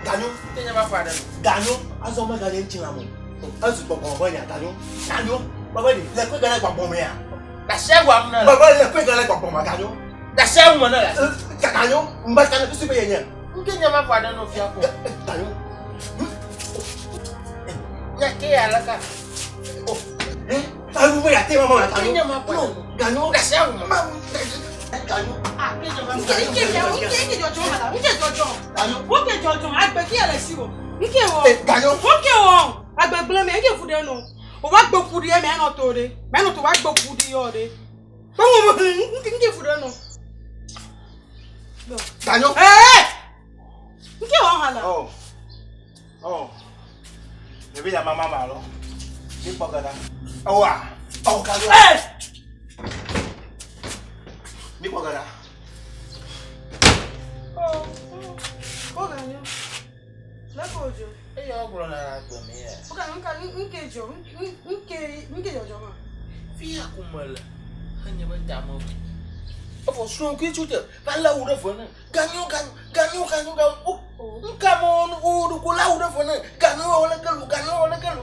Ganyo. Kenya mafada. Ganyo. Azo ma ganyo nchinamu. Azu gbogbo nya ganyo. Ganyo. Baba ni le kwe gana gbogbo me ya. La shewa amna. Baba le kwe gana gbogbo ma ganyo. La shewa mo na la. Ganyo. Mba kana bisu be yenya. Kenya mafada no fia ko. Ganyo. Ya ke alaka. Oh. Azu mo ya te mama na ganyo. Kenya mafada. Ganyo. La shewa mo. Ganyo. Ah, Kenya mafada. Nke jojo mala. Nke jojo. Ganyo. Nke jojo. Agbe ki ele siwo. Nke wo. Ganyo. Nke wo. Agbe gbele me nke fude no. O wa gbo fude e me no to de. Me no to wa gbo fude yo de. Bo mo nke fude no. Ganyo. Nke wo hala. Oh. Maybe ya mama malo. Ni pagada. Awa. Oh, ganyo. Ni pagada. Oh, ganyo. La kojo. E yo ogro na agbe me ya. O ganyo nke jo. Nke jojo ma. Fia kumala. Hanya ba damo. Ofo so ki chute. Ba la ura fo na. Ganyo. Oh. Nkamo o ko la ura fo na. Ganyo wala kalu.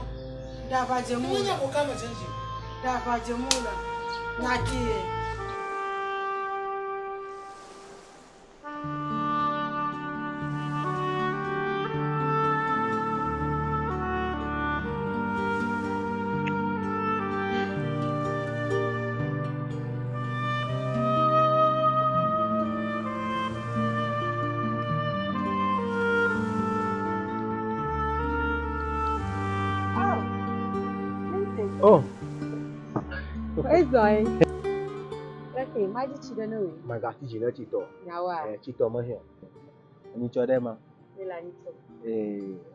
Da ba je mu. Munya ko kama senji. Da ba je mu la. Na ki. Oh. Ezoi. Okay, mai di chida no we. My God, you Chito. Nyawa. Chito ma here. Ni chode ma. Ela ni to.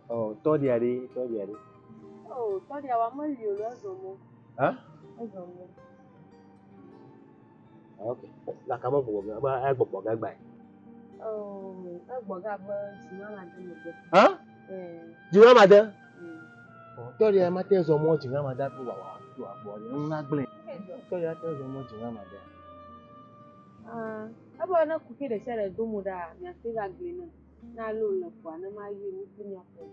Oh, to dia di. Oh, to dia wa mo li lo azomo. Ha? Azomo. Okay. La kama bo ba e gbogbo gagba. Oh, agboga ba ti mama de mo je. Ha? Jiwa mada. To dia ma te zo mo jiwa mada fu wa tu agbo ni nla gble. To dia te zo mo jiwa mada. Abo na ku ke de sere do mu da mi ase ga gble na. Na lo na kwa na ma yi ni ku ni afo.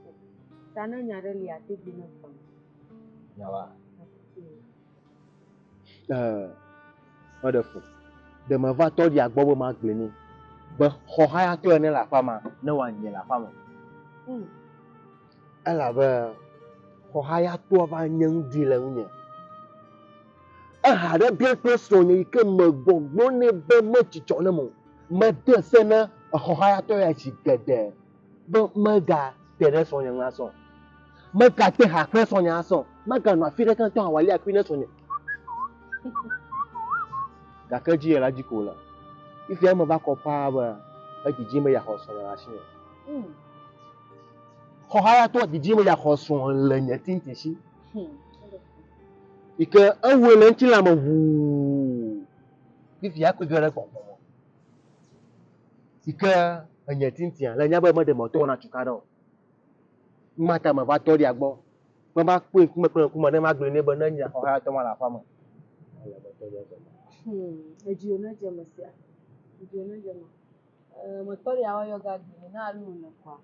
Ta na nya re li ate bi na fa. Nyawa. Wonderful. De ma va to dia agbo ma gble ni. Be ho ha ya to ni la fama, na wa nye la fama. Ala ba ho ha ya to ba nyang di la unye. Ha da bien so ni ke me gbogbo ni be me chicho na mo. Me de se na ho ha ya to ya chi gede. Be me ga de re so nyang la so. Me ga te ha kre so nyang so. Me ga no afi de kan to awali akwi na so ni. Ga ka ji la ji ko la. Ife me ba ko pa ba. Ajiji me ya ho so la shi. Ho ha ya to ajiji me ya ho so le nya tinti shi. Ike awele ntila mo wu. Ife ya ko gere ko. Ike anya tinti la nya ba mo de mo to na chuka do. Mata me ba to di agbo. Mo ba pe ku mo ne ma gbe ne bo na nya ho ha to ma la fa mo. Ala ba to di agbo. Eji ona je masia. Eji ona je ma. Motori awo yoga gbe na lu na kwa.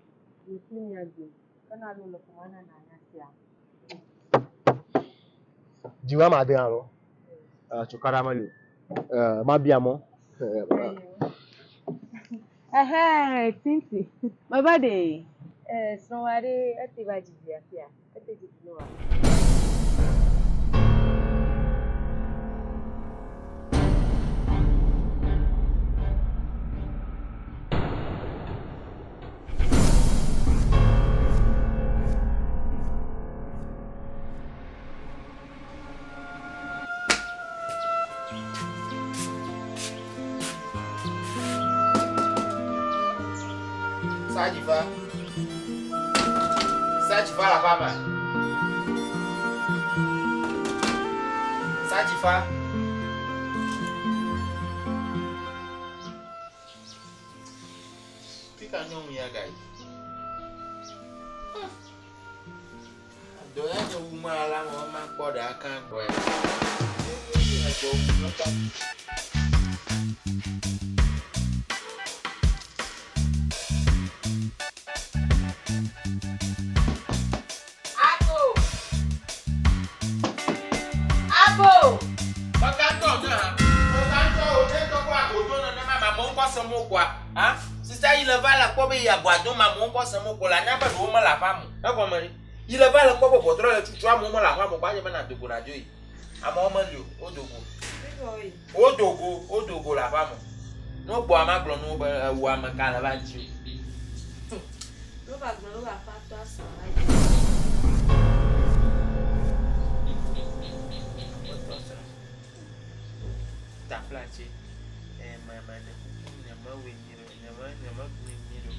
Ni nya gbe. Kana lu lo kuma na na sia. Jiwa ma de aro. Chukara ma lu. Ma bia mo. Tinti. Baba de. Sonware ati ba jiji afia. Ati jiji no wa. Sajifa la fama. Sajifa. Kika nyom ya guys. Do ya jo uma la mo ma poda kan boy. Ya jo nota. quoi hein c'est ça il va la quoi il y a boisson ma mon boss mon ko la nya ba do ma la femme e ko mari il va la quoi pour trop le tutu mo la femme ba je na dogo na joyi ama o ma lio o dogo la femme no bo ama glo no ba wo ama ka la ba ji no ba fa to aso ta plache mama de nyama wenyiro nyama wenyiro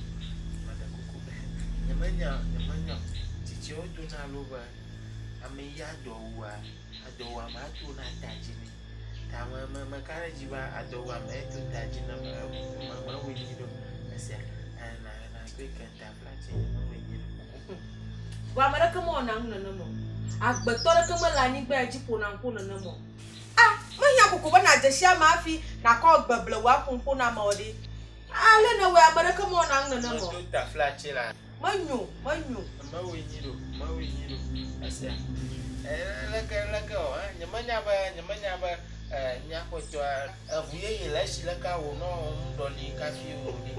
mada kuku nyama tichi o to na loba ame ya adowa ma to na tajini ta mama kare jiba adowa ma to tajina mama wenyiro asia na kweka ta plache nyama wenyiro wa mara kama ona nno agbetora kama la ni gba jipo na nko nno mo manya kukuba na jeshia mafi na ko gbebble wa kunku na modi ale na we abaraka mo na nna mo ta flache la manyu ma wenyiro asa laka o nyamanya ba nyakotwa avuye yelashi laka wo no ndo ni kafi o ni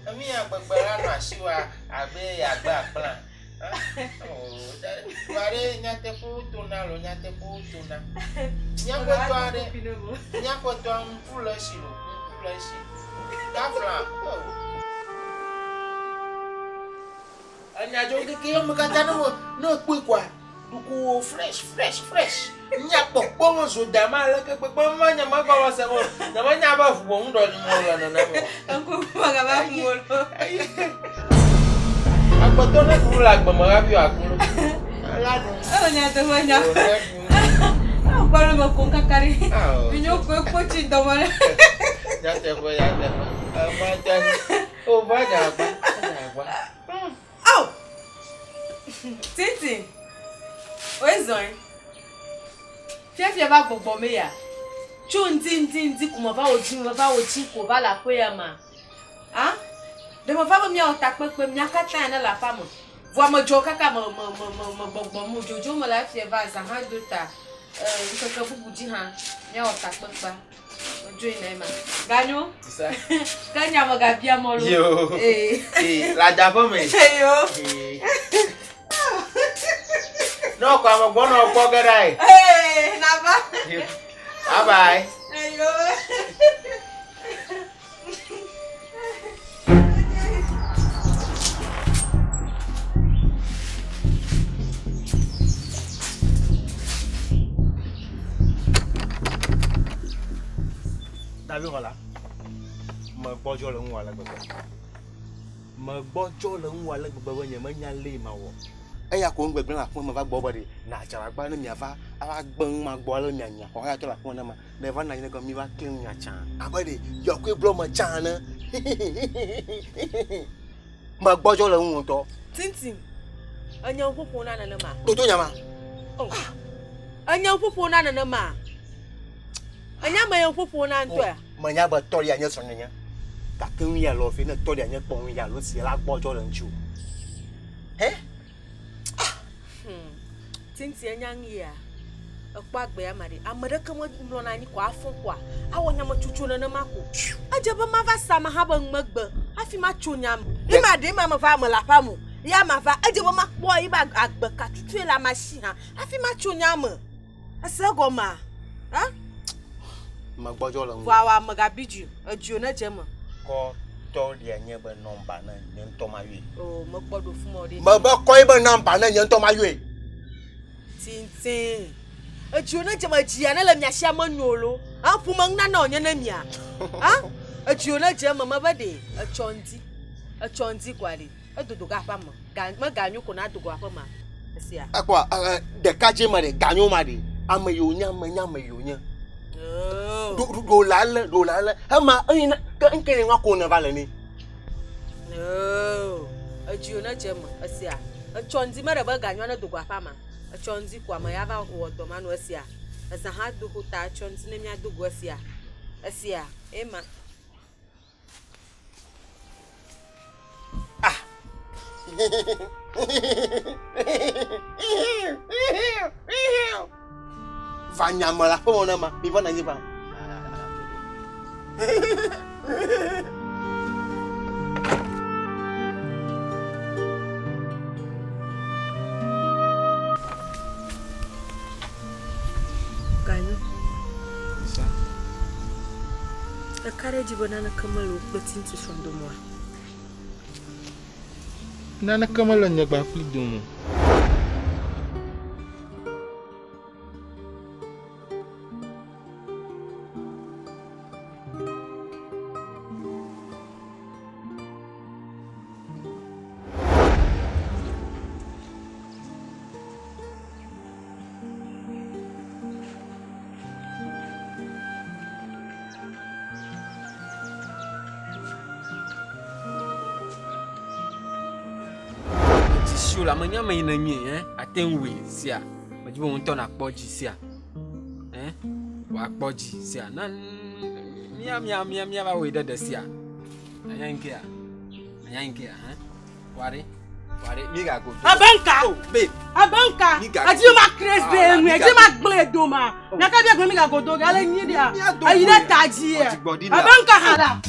ami agbagbara no asiwa abe agba plan Ware nyate putu na lo nyate putu na. Nyako to mpulashi. Dafla. Anya jogi kiyo mkata no kwikwa. Duku fresh. Nyako bongo so dama la ke bongo nyama ba wasa mo. Nyama nyaba fu ndo ni mo la na mo. Anko maga ba mo. Akpotona kula agbamara bi akuru. Oh nyate wanya. Kwalo makonka kari. Binyo ko pochi domala. Nyate ko ya de. Amata. O vaja ba. Au. Titi. Oizoi. Fia ba gbogbo me ya. Chu nti kuma ba oji ko ba la ko ya ma. Ah? De mo fa mi o ta pepe mi akata na la famo. Vo mo jo kaka mo gbogbo jojo mo la fie va za ha do ta nkaka bubuji ha mi o ta pepe. Ojo ina ma. Ganyo? Tisa. Kanya mo ga bia mo lo. Yo. La jabo me. Yo. No kwa mo gbono po gerai. Na ba. Bye. Ayo. David voilà. Me bojo le nwa la gbegbe. Me bojo le nwa la gbegbe nye me nya le ma wo. Eya ko ngbegbe la fun me va gbo body na jara gba na mi ava gbon ma gbo le nya nya. Ho ya to la fun na ma. Ne va na ni ko mi va clean nya chan. Abade yo ko blo ma chan na. Me bojo le nwa to. Tintin. Anya opopo na na ma. To nya ma. Oh. Anya opopo na na ma. Anya ma opopo na nto a. Manya ba tori anya so nya. Ka kun ya lo fi na tori anya pon ya lo si la bojo le nchu. Tintin anya ngi a. Okpa agbe ya mari. Amade kamo mlo na ni kwa afun kwa. Awonya ma chuchu na mako. Ajaba ma va sama ha ba ngmagbe. Afi ma chunya. Ima de ma va ma la pamu. Ya ma va ajaba ma kpo iba agbe ka chuchu la machi ha. Afi ma chunya mo. Asego ma. Ha? Ma bojo le nwa. Wa magabiju. Ajuo na jema. Ko tori anya ba number na ni nto ma wi. Oh, mo gbodo fun mo de. Ma ba ko iba number na ni nto ma wi. Tintin. Ajuo na jema jia na la miahia manyolo. Apu mangna na onye na mia. Ha? Ajuo na jema ma ba de. Achonti kwali. Adodo ga pa mo. Ma ganyu ko na adogo apa ma. Asia. Akwa de kaje ma de ganyu ma de. Amayonya mayonya. Oh. Do lala. Ama ina ka nkene nwa ko na vale ni. No. Ajuo na jema asia. Achonti ma ba ganyu na adogo apa ma. Achonti kwa ma ya ba ho do ma no asia. Asa ha do ko ta achonti na mi adogo asia. Asia. Ema. Vanya mala po na ma, iba na niba. Ganyo. A care de banana camelo plătim ce sunt domnul. Nana camelo ne ba fli domo. La manya mai na mi atenwe sia majibo won ton akpoji sia wa akpoji sia na mia ba we dada sia ayanke ware mi ga go Abanka oh babe Abanka aji ma craze be enu aji ma gble do ma na ka bi mi ga go do ga le yin dia ayi da taji e Abanka hala